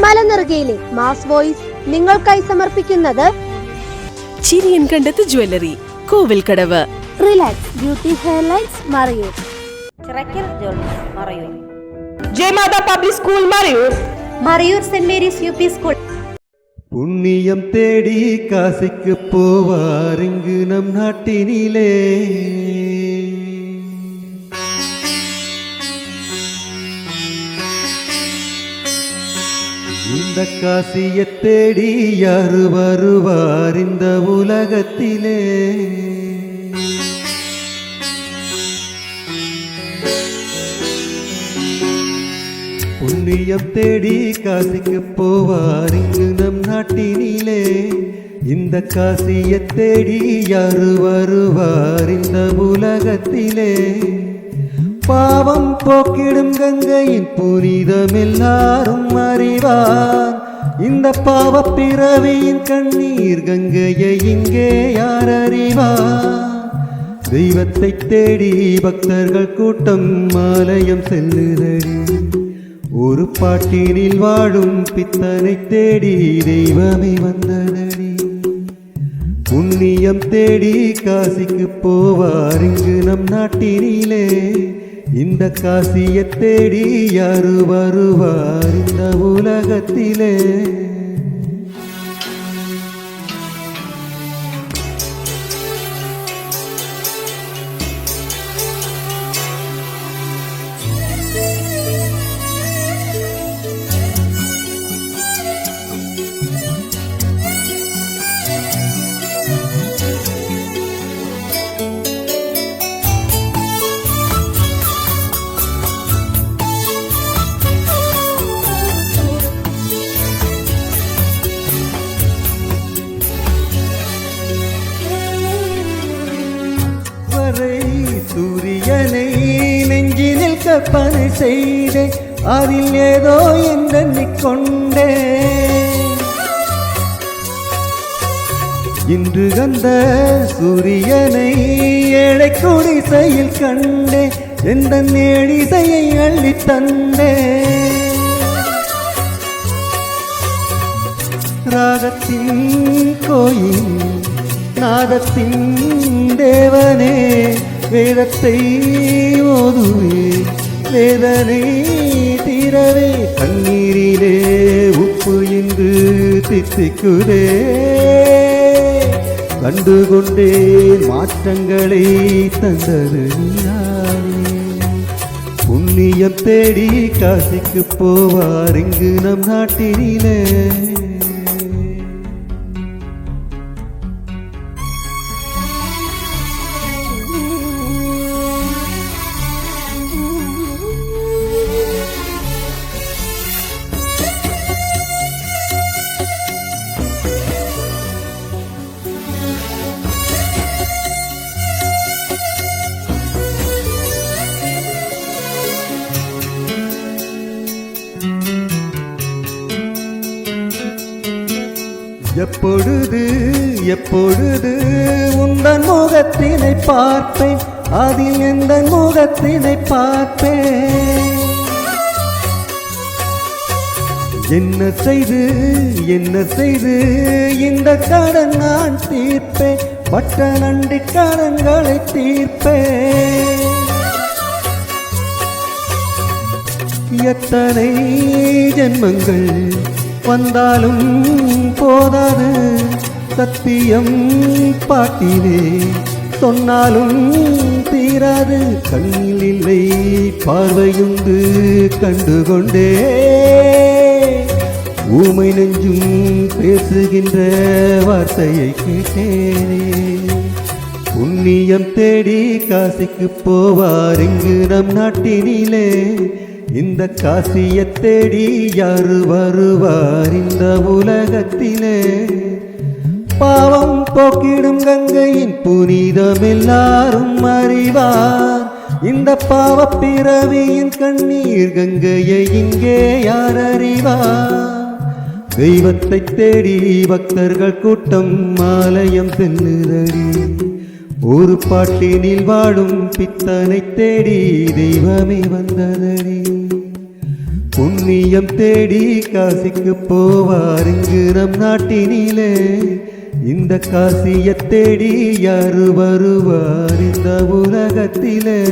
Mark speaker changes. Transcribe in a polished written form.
Speaker 1: മലനിറുകയിലെ mass voice നിങ്ങൾക്കായി സമർപ്പിക്കുന്നത്
Speaker 2: Chiriyankandath jewellery, Kovilkadavu.
Speaker 1: Relax beauty hairlines Marayoor,
Speaker 3: Chirakkal jewellery Marayoor,
Speaker 2: Jayamatha public school Marayoor,
Speaker 3: Marayoor saint Mary's UP school.
Speaker 4: புண்ணியம் தேடி காசிக்கு போவார் இங்கு நம் நாட்டினிலே. இந்த காசியை தேடி யாரு வருவார் இந்த உலகத்திலே? புண்ணியம் தேடி காசிக்கு போவார் இங்கு நம் நாட்டினிலே. இந்த காசியை தேடி யாரு வருவார் இந்த உலகத்திலே? பாவம் போக்கிடும் கங்கையின் புனிதம் எல்லாரும் அறிவார். இந்த பாவ பிறவியின் கண்ணீர் கங்கையை இங்கே யார் அறிவார்? தெய்வத்தை தேடி பக்தர்கள் கூட்டம் ஆலயம் செல்லுதடி. ஒரு பாட்டினில் வாழும் பித்தனை தேடி தெய்வமே வந்ததடி. புண்ணியம் தேடி காசிக்கு போவார் இங்கு நம் நாட்டினிலே. இந்த காசியை தேடி யாரு வருவார் இந்த உலகத்திலே? சூரியனை நெஞ்சினில் கற்பனை செய்தே, அதில் ஏதோ எண்ணிக்கொண்டே. இன்று அந்த சூரியனை ஏழை குடிசையில் கண்டே, எந்த நேடிசையை அள்ளி தந்தே. ராகத்தின் கோயில் நாதத்தின் தேவனே, வேதத்தை ஓதுவே வேதனை தீரவே. கண்ணீரிலே உப்பு இன்று தித்திக்குதே, கண்டுகொண்டே மாற்றங்களை தந்தது நீயானே. புண்ணியம் தேடி காசிக்கு போவார் இங்கு நம் நாட்டினிலே. எப்பொழுது எப்பொழுது உந்தன் முகத்தினை பார்ப்பேன், அதில் எந்த முகத்தினை பார்ப்பேன்? என்ன செய்து இந்த கடன் நான் தீர்ப்பேன், பட்ட நன்றி கடன்களை தீர்ப்பேன். எத்தனை ஜென்மங்கள் வந்தாலும் போதாது, சத்தியம் பாட்டிலே சொன்னாலும் தீராது. கண்ணில் இல்லை பார்வையுண்டு கண்டுகொண்டே, ஊமை நெஞ்சும் பேசுகின்ற வார்த்தையை கேட்டேனே. புண்ணியம் தேடி காசிக்கு போவார் இங்கு நம் நாட்டினிலே. இந்த காசியை தேடி யாரு வருவார் இந்த உலகத்திலே? பாவம் போக்கிடும் கங்கையின் புனிதம் எல்லாரும் அறிவார். இந்த பாவ பிறவியின் கண்ணீர் கங்கையை இங்கே யார் அறிவார்? தெய்வத்தை தேடி பக்தர்கள் கூட்டம் ஆலயம் செல்லுதடி. ஒரு பாட்டினில் வாழும் பித்தனை தேடி தெய்வமே வந்ததடி. புண்ணியம் தேடி காசிக்கு போவார் இங்கு நம் நாட்டினிலே. இந்த காசியை தேடி யாரு வருவார் இந்த உலகத்திலே?